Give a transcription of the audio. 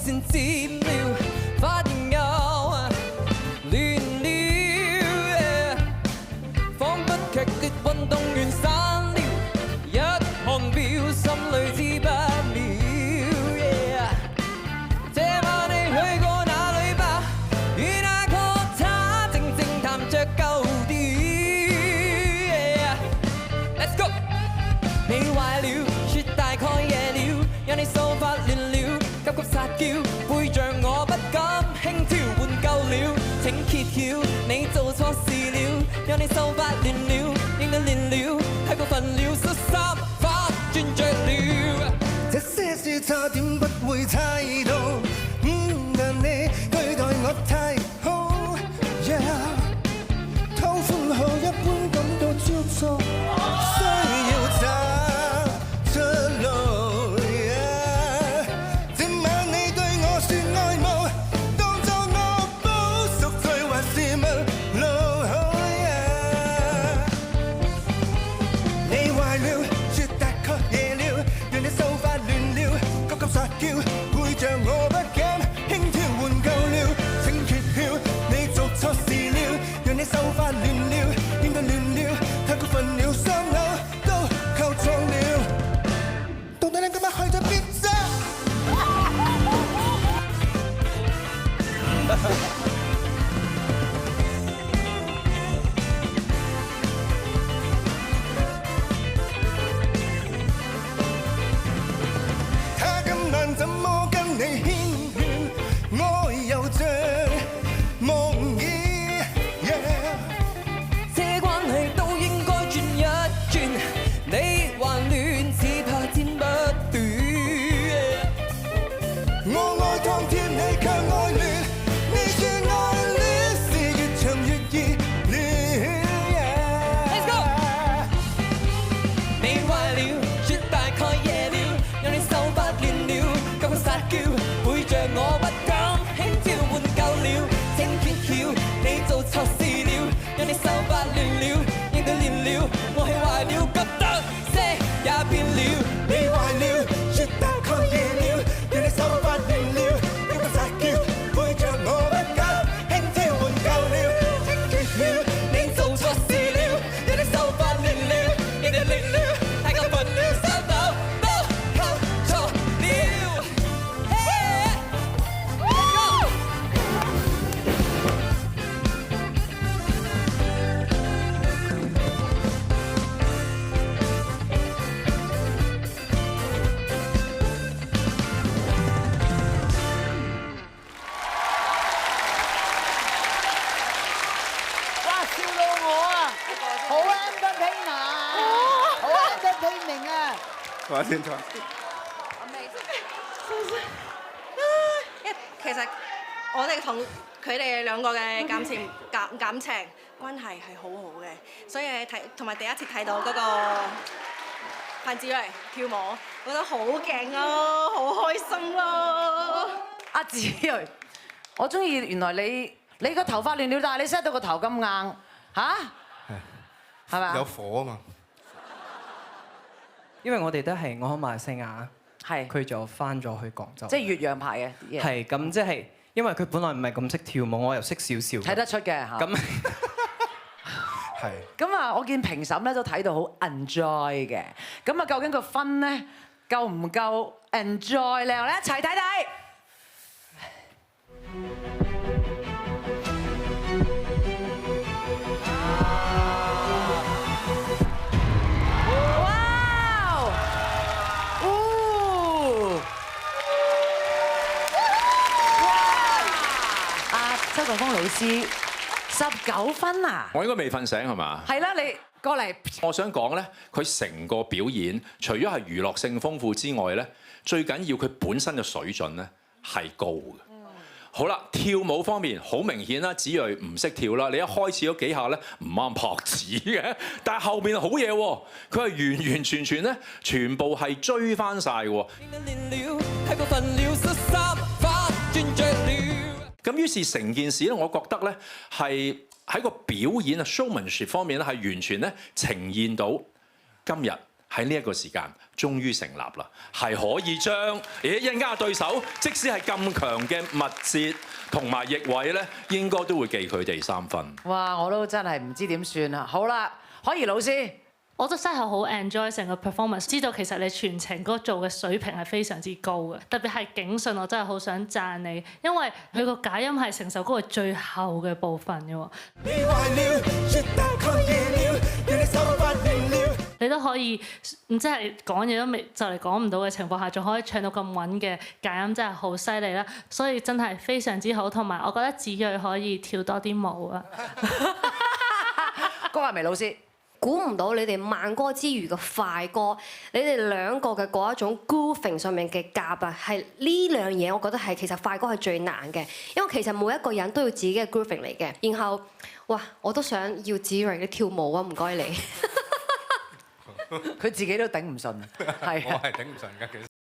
先知了，發現我亂了，彷彿劇烈運動員散了，一看表心裏知不妙。這晚你去過哪裏吧？與那個他靜靜談着舊調。Let's go！ 你壞了，說大概夜了，讓你秀髮亂了，急急撒嬌，背着我不敢輕佻換夠了，請揭曉你做錯事了，讓你秀髮亂了，應該亂了，太過分了，失三法轉着了。這些事差點不會猜到，但你對待我太好偷歡後一般感到焦躁，需要找出路。這晚你對我說愛慕，當作我補贖罪還是陌路。你壞了，說大概夜了，讓你秀髮亂了，急急撒嬌，背着我不敢輕佻換夠了，請揭曉你做錯事了，讓你秀髮亂了，應該亂了，太過分了，雙手都扣錯了，到底你今日去咗邊啫？他今晚怎麼跟你牽牽？我有着夢兒。這關係都應該轉一轉，你還亂似怕剪不斷。我愛熨貼你卻愛亂，你說愛戀是越長越熱戀。Let's go！ 你壞了，說大概夜了，讓你秀髮亂了，急急撒嬌，背着我不敢輕佻換夠了，請揭曉你做錯事了，讓你秀髮亂了，應該亂了，我係壞了，覺得色也變了。你壞了，說大概夜了，讓你秀髮亂了，急急撒嬌，背着我不敢輕佻換夠了，請揭曉你做錯事了，讓你秀髮亂了，應該亂了，太過分了，雙手都扣錯了。Let's go！ 哇！笑到我啊，好 entertaining 啊，好 entertaining 啊！我先錯。其實我哋同佢哋兩個嘅感情關係係好好嘅，所以睇同埋第一次睇到嗰個范子睿跳舞，覺得好勁啊，好開心咯！阿子睿，我中意原來你個頭髮亂了，但係你 set 到個頭咁硬嚇，係咪啊？有火啊嘛！因為我哋都係我喺馬來西亞，係佢就翻咗去廣州，即係越洋牌嘅嘢，係咁即係因為佢本來唔係咁識跳舞，我又識少少，睇得出嘅嚇。咁係。咁啊，我見評審咧都睇到好 enjoy 嘅。咁啊，究竟個分咧夠唔夠 enjoy 咧？我哋一齊睇睇。哇！阿周國峰老師19分啊！我應該未瞓醒係嘛？係啦，你過嚟。我想講咧，佢成個表演除咗係娛樂性豐富之外咧，最緊要佢本身嘅水準咧係高嘅。好啦，跳舞方面好明顯啦，子睿唔識跳啦。你一開始嗰幾下咧唔啱拍子嘅，但係後邊好嘢喎，佢係完完全全咧，全部係追翻晒喎。咁於是成件事咧，我覺得咧係喺個表演啊 showmanship 方面咧係完全咧呈現到今日喺呢一個時間終於成立啦，係可以將一陣間嘅對手，即使係咁強嘅密切同埋逆位咧，應該都會記佢哋3分。哇！我都真係唔知點算啦。好啦，可怡老師，我都真係好 enjoy 成個 performance，知道其實你全程嗰個做嘅水平係非常之高嘅，特別係警訊，我真係好想讚你，因為佢個假音係成首歌嘅最後嘅部分嘅喎。你都可以，即係講嘢都未就嚟講唔到嘅情況下，仲可以唱到咁穩嘅假音，真係好犀利啦！所以真係非常之好，同埋我覺得子睿可以跳多啲舞啊！高亞薇老師，估唔到你哋慢歌之餘嘅快歌，你哋兩個嘅嗰一種 grooving 上面嘅夾啊，係呢兩嘢，我覺得係其實快歌係最難嘅，因為其實每一個人都要自己嘅 grooving 嚟嘅。然後，哇，我都想要子睿你跳舞啊！唔該你。佢自己都頂唔順，係啊。我係頂唔順㗎，其實。